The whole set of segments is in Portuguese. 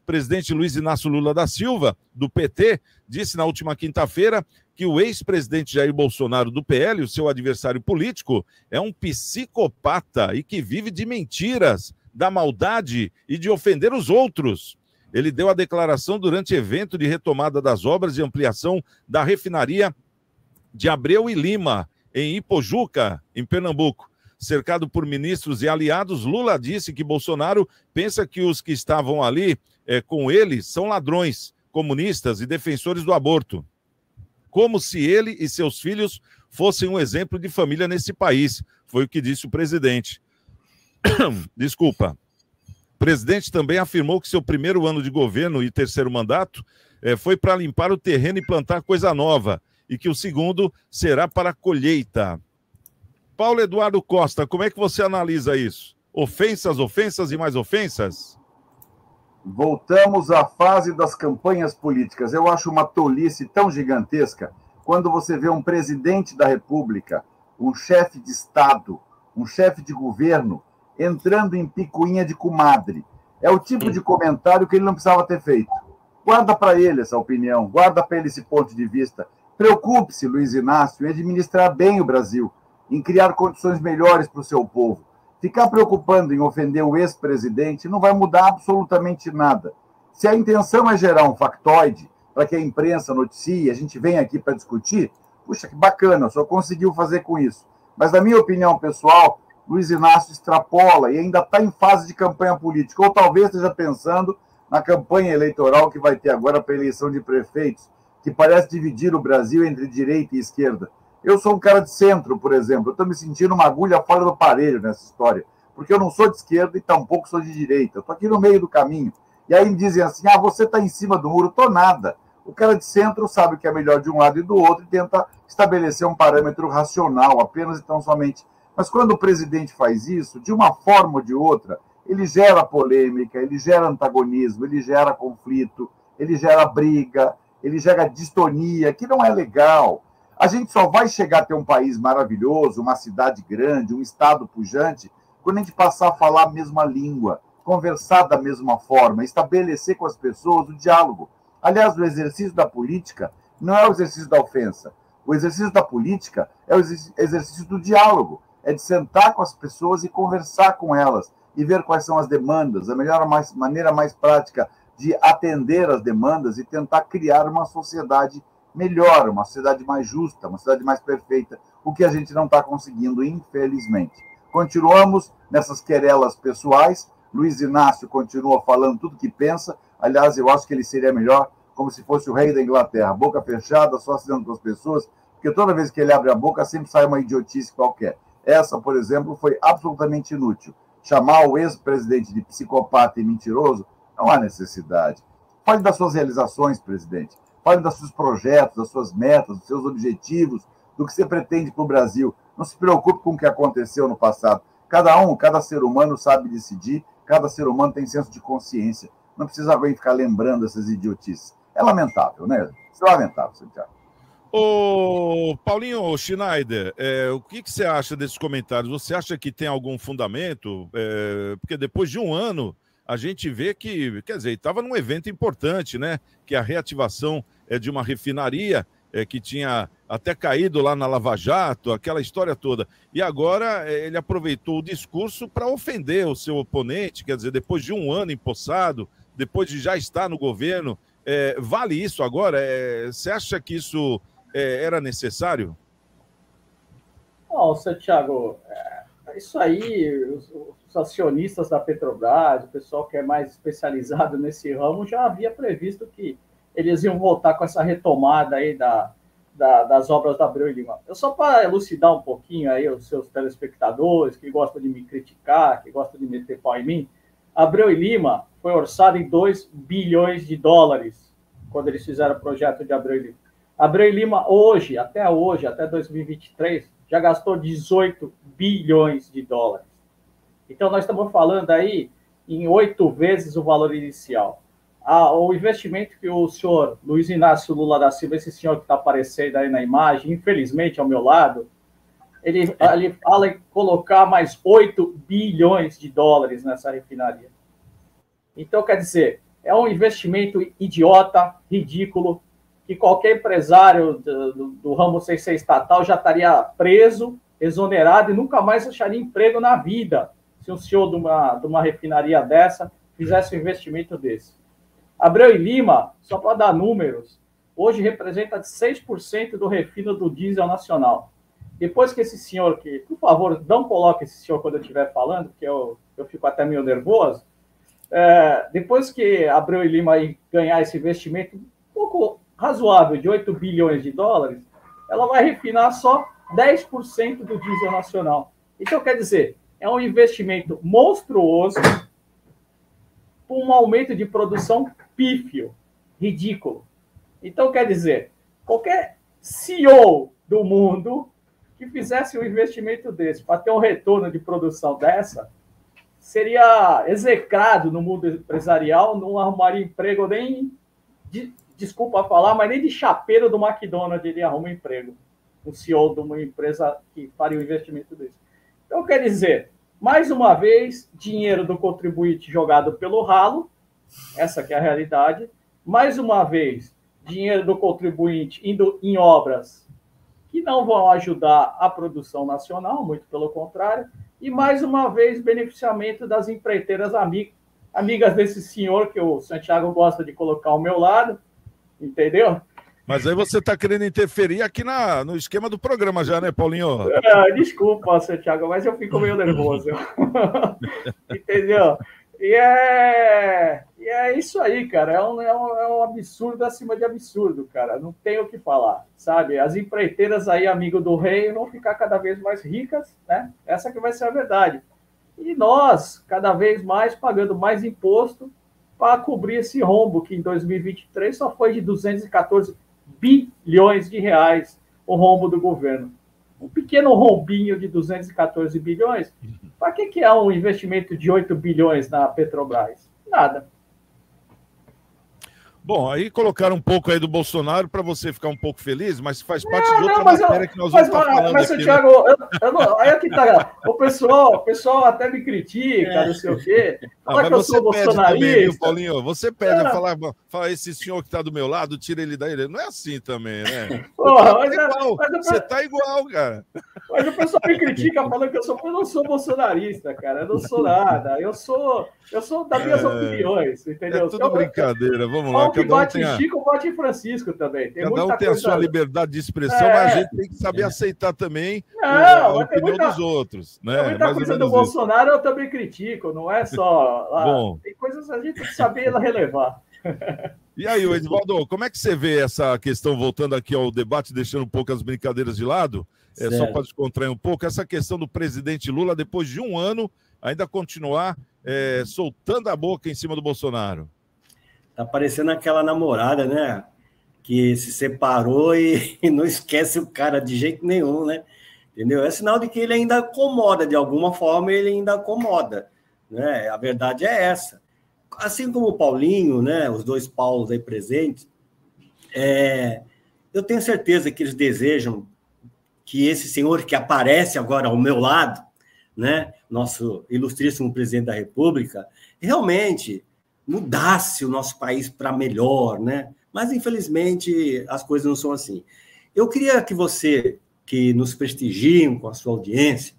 presidente Luiz Inácio Lula da Silva, do PT, disse na última quinta-feira que o ex-presidente Jair Bolsonaro, do PL, o seu adversário político, é um psicopata e que vive de mentiras, da maldade e de ofender os outros. Ele deu a declaração durante evento de retomada das obras de ampliação da refinaria de Abreu e Lima, em Ipojuca, em Pernambuco. Cercado por ministros e aliados, Lula disse que Bolsonaro pensa que os que estavam ali com ele são ladrões, comunistas e defensores do aborto. Como se ele e seus filhos fossem um exemplo de família nesse país, foi o que disse o presidente. Desculpa. O presidente também afirmou que seu primeiro ano de governo e terceiro mandato foi para limpar o terreno e plantar coisa nova, e que o segundo será para a colheita. Paulo Eduardo Costa, como é que você analisa isso? Ofensas, ofensas e mais ofensas? Voltamos à fase das campanhas políticas. Eu acho uma tolice tão gigantesca quando você vê um presidente da República, um chefe de Estado, um chefe de governo, entrando em picuinha de comadre. É o tipo de comentário que ele não precisava ter feito. Guarda para ele essa opinião, guarda para ele esse ponto de vista. Preocupe-se, Luiz Inácio, em administrar bem o Brasil, em criar condições melhores para o seu povo. Ficar preocupando em ofender o ex-presidente não vai mudar absolutamente nada. Se a intenção é gerar um factoide para que a imprensa noticie, a gente vem aqui para discutir, puxa, que bacana, só conseguiu fazer com isso. Mas, na minha opinião pessoal, Luiz Inácio extrapola e ainda está em fase de campanha política, ou talvez esteja pensando na campanha eleitoral que vai ter agora para a eleição de prefeitos, que parece dividir o Brasil entre direita e esquerda. Eu sou um cara de centro, por exemplo. Eu estou me sentindo uma agulha fora do aparelho nessa história, porque eu não sou de esquerda e tampouco sou de direita. Eu estou aqui no meio do caminho. E aí me dizem assim, você está em cima do muro. Estou nada. O cara de centro sabe o que é melhor de um lado e do outro e tenta estabelecer um parâmetro racional, apenas e tão somente. Mas quando o presidente faz isso, de uma forma ou de outra, ele gera polêmica, ele gera antagonismo, ele gera conflito, ele gera briga, ele gera distonia, que não é legal. A gente só vai chegar a ter um país maravilhoso, uma cidade grande, um estado pujante, quando a gente passar a falar a mesma língua, conversar da mesma forma, estabelecer com as pessoas o diálogo. Aliás, o exercício da política não é o exercício da ofensa. O exercício da política é o exercício do diálogo. É de sentar com as pessoas e conversar com elas e ver quais são as demandas, a maneira mais prática de atender as demandas e tentar criar uma sociedade melhor, uma sociedade mais justa, uma sociedade mais perfeita, o que a gente não está conseguindo, infelizmente. Continuamos nessas querelas pessoais, Luiz Inácio continua falando tudo que pensa, aliás, eu acho que ele seria melhor como se fosse o rei da Inglaterra, boca fechada, só assinando com as pessoas, porque toda vez que ele abre a boca sempre sai uma idiotice qualquer. Essa, por exemplo, foi absolutamente inútil. Chamar o ex-presidente de psicopata e mentiroso não há necessidade. Fale das suas realizações, presidente. Fale dos seus projetos, das suas metas, dos seus objetivos, do que você pretende para o Brasil. Não se preocupe com o que aconteceu no passado. Cada ser humano sabe decidir, cada ser humano tem senso de consciência. Não precisa alguém ficar lembrando essas idiotices. É lamentável, né? Isso é lamentável, Santiago. Ô, Paulinho Schneider, o que você acha desses comentários? Você acha que tem algum fundamento? Porque depois de um ano, a gente vê que, quer dizer, estava num evento importante, né? Que é a reativação de uma refinaria que tinha até caído lá na Lava Jato, aquela história toda. E agora ele aproveitou o discurso para ofender o seu oponente, quer dizer, depois de um ano empossado, depois de já estar no governo, vale isso agora? Você acha que isso era necessário? Não, Santiago, isso aí, os acionistas da Petrobras, o pessoal que é mais especializado nesse ramo, já havia previsto que eles iam voltar com essa retomada aí das obras da Abreu e Lima. Eu só para elucidar um pouquinho aí os seus telespectadores que gostam de me criticar, que gostam de meter pau em mim, Abreu e Lima foi orçado em 2 bilhões de dólares quando eles fizeram o projeto de Abreu e Lima. Abreu e Lima hoje, até 2023, já gastou 18 bilhões de dólares. Então, nós estamos falando aí em 8 vezes o valor inicial. O investimento que o senhor Luiz Inácio Lula da Silva, esse senhor que está aparecendo aí na imagem, infelizmente ao meu lado, ele fala em colocar mais 8 bilhões de dólares nessa refinaria. Então, quer dizer, é um investimento idiota, ridículo, que qualquer empresário do ramo sem ser estatal já estaria preso, exonerado e nunca mais acharia emprego na vida se um senhor de uma refinaria dessa fizesse um investimento desse. Abreu e Lima, só para dar números, hoje representa 6% do refino do diesel nacional. Depois que esse senhor, por favor, não coloque esse senhor quando eu estiver falando, porque eu fico até meio nervoso, depois que Abreu e Lima ganhar esse investimento um pouco razoável de 8 bilhões de dólares, ela vai refinar só 10% do diesel nacional. Então, quer dizer, é um investimento monstruoso com um aumento de produção pífio, ridículo. Então, quer dizer, qualquer CEO do mundo que fizesse um investimento desse para ter um retorno de produção dessa, seria execrado no mundo empresarial, não arrumaria emprego nem, desculpa falar, mas nem de chapeiro do McDonald's ele arruma emprego. Um CEO de uma empresa que faria um investimento desse. Então, quer dizer, mais uma vez, dinheiro do contribuinte jogado pelo ralo, essa que é a realidade. Mais uma vez, dinheiro do contribuinte indo em obras que não vão ajudar a produção nacional, muito pelo contrário. E, mais uma vez, beneficiamento das empreiteiras amigas desse senhor que o Santiago gosta de colocar ao meu lado, entendeu? Mas aí você está querendo interferir aqui no esquema do programa já, né, Paulinho? Desculpa, Santiago, mas eu fico meio nervoso. Entendeu? E é isso aí, cara. É um absurdo acima de absurdo, cara. Não tem o que falar, sabe? As empreiteiras aí, amigo do rei, vão ficar cada vez mais ricas, né? Essa que vai ser a verdade. E nós, cada vez mais, pagando mais imposto para cobrir esse rombo, que em 2023 só foi de 214 bilhões de reais o rombo do governo. Um pequeno rombinho de 214 bilhões. Para que é um investimento de 8 bilhões na Petrobras? Nada. Bom, aí colocaram um pouco aí do Bolsonaro para você ficar um pouco feliz, mas faz parte de outra matéria que nós vamos estar falando mas, aqui. Thiago, aí aqui tá, o pessoal até me critica, não sei o quê. Fala que eu sou bolsonarista. Também, viu, Paulinho? Você pede, fala, esse senhor que está do meu lado, tira ele daí. Não é assim também, né? Você tá igual, cara. Mas o pessoal me critica falando que eu não sou bolsonarista, cara. Eu não sou nada. Eu sou das minhas opiniões, entendeu? É tudo brincadeira, vamos lá. Que bate em Chico, bate em Francisco também. Cada um tem a sua liberdade de expressão, mas a gente tem que saber aceitar também a opinião dos outros. Né? Muita coisa do Bolsonaro eu também critico, não é só... Bom. Tem coisas que a gente tem que saber relevar. E aí, Edivaldo, como é que você vê essa questão, voltando aqui ao debate, deixando um pouco as brincadeiras de lado, só para descontrair um pouco, essa questão do presidente Lula, depois de um ano, ainda continuar soltando a boca em cima do Bolsonaro? Tá parecendo aquela namorada, né? Que se separou e não esquece o cara de jeito nenhum, né? Entendeu? É sinal de que ele ainda acomoda, de alguma forma ele ainda acomoda, né? A verdade é essa. Assim como o Paulinho, né? Os dois Paulos aí presentes, eu tenho certeza que eles desejam que esse senhor que aparece agora ao meu lado, né? Nosso ilustríssimo presidente da República, realmente mudasse o nosso país para melhor, né? Mas, infelizmente, as coisas não são assim. Eu queria que você, que nos prestigiam com a sua audiência,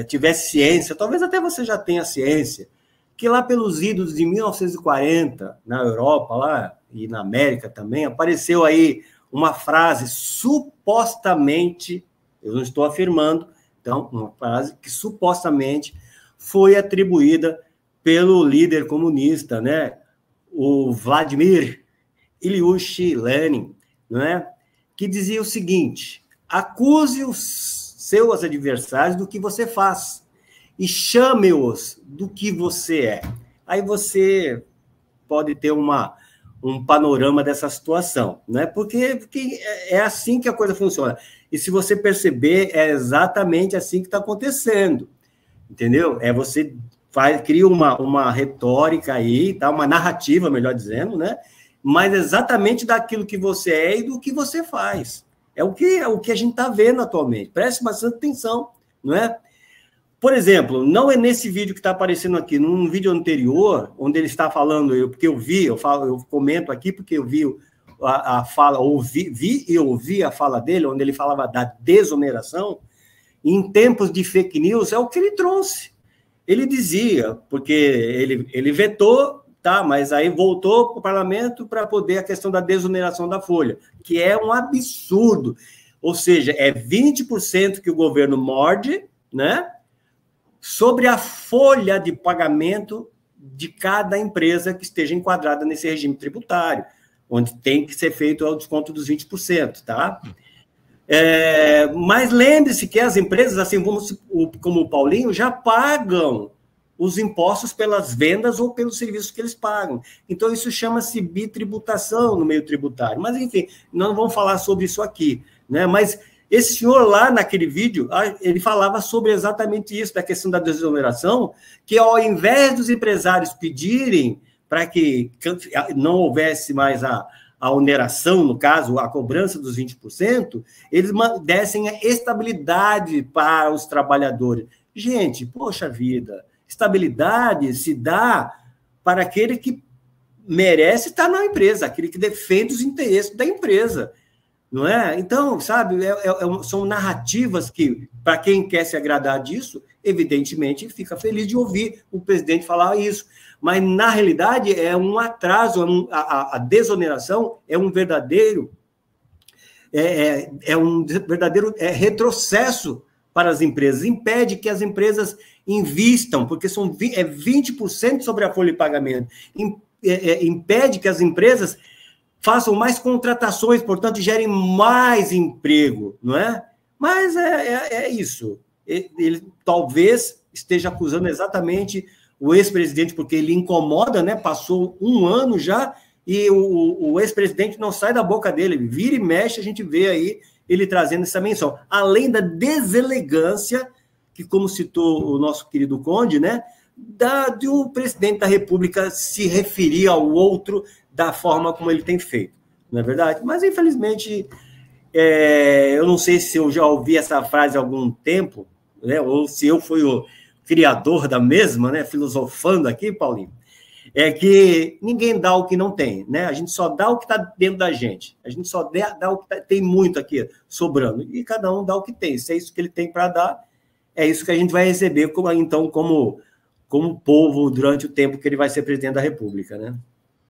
tivesse ciência, talvez até você já tenha ciência, que lá pelos idos de 1940, na Europa lá, e na América também, apareceu aí uma frase supostamente, eu não estou afirmando, então, uma frase que supostamente foi atribuída pelo líder comunista, né? O Vladimir Ilyich Lenin, não é? Que dizia o seguinte: acuse os seus adversários do que você faz e chame-os do que você é. Aí você pode ter um panorama dessa situação, né? Porque é assim que a coisa funciona. E se você perceber, é exatamente assim que está acontecendo, entendeu? Você cria uma retórica aí, tá? Uma narrativa, melhor dizendo, né? Mas exatamente daquilo que você é e do que você faz. É o que a gente está vendo atualmente. Preste bastante atenção, não é? por exemplo, não é nesse vídeo que está aparecendo aqui, num vídeo anterior, onde ele está falando, porque eu comento aqui porque eu vi a fala, vi e ouvi a fala dele, onde ele falava da desoneração. Em tempos de fake news, é o que ele trouxe. Ele dizia, porque ele vetou, tá, mas aí voltou para o parlamento para poder a questão da desoneração da folha, que é um absurdo. Ou seja, é 20% que o governo morde, né, sobre a folha de pagamento de cada empresa que esteja enquadrada nesse regime tributário, onde tem que ser feito o desconto dos 20%, tá? Mas lembre-se que as empresas, assim como o Paulinho, já pagam os impostos pelas vendas ou pelos serviços que eles pagam. Então, isso chama-se bitributação no meio tributário. Mas, enfim, não vamos falar sobre isso aqui, né? Mas esse senhor lá, naquele vídeo, ele falava sobre exatamente isso, da questão da desoneração, que ao invés dos empresários pedirem para que não houvesse mais a oneração, no caso, a cobrança dos 20%, eles dessem a estabilidade para os trabalhadores. Gente, poxa vida, estabilidade se dá para aquele que merece estar na empresa, aquele que defende os interesses da empresa. Não é? Então, sabe, são narrativas que, para quem quer se agradar disso, evidentemente fica feliz de ouvir o presidente falar isso. Mas, na realidade, é um atraso, a desoneração é um verdadeiro retrocesso para as empresas, impede que as empresas invistam, porque são 20% sobre a folha de pagamento, impede que as empresas façam mais contratações, portanto, gerem mais emprego, não é? Mas é isso. Ele talvez esteja acusando exatamente o ex-presidente, porque ele incomoda, né? Passou um ano já, e o ex-presidente não sai da boca dele. Vira e mexe, a gente vê aí ele trazendo essa menção. Além da deselegância, que, como citou o nosso querido Conde, né? De um presidente da República se referir ao outro da forma como ele tem feito, não é verdade? Mas, infelizmente, eu não sei se eu já ouvi essa frase há algum tempo, né? Ou se eu fui o criador da mesma, né? Filosofando aqui, Paulinho, é que ninguém dá o que não tem, né? A gente só dá o que está dentro da gente, a gente só dá o que tem muito aqui sobrando, e cada um dá o que tem. Se é isso que ele tem para dar, é isso que a gente vai receber, como povo durante o tempo que ele vai ser presidente da República, né?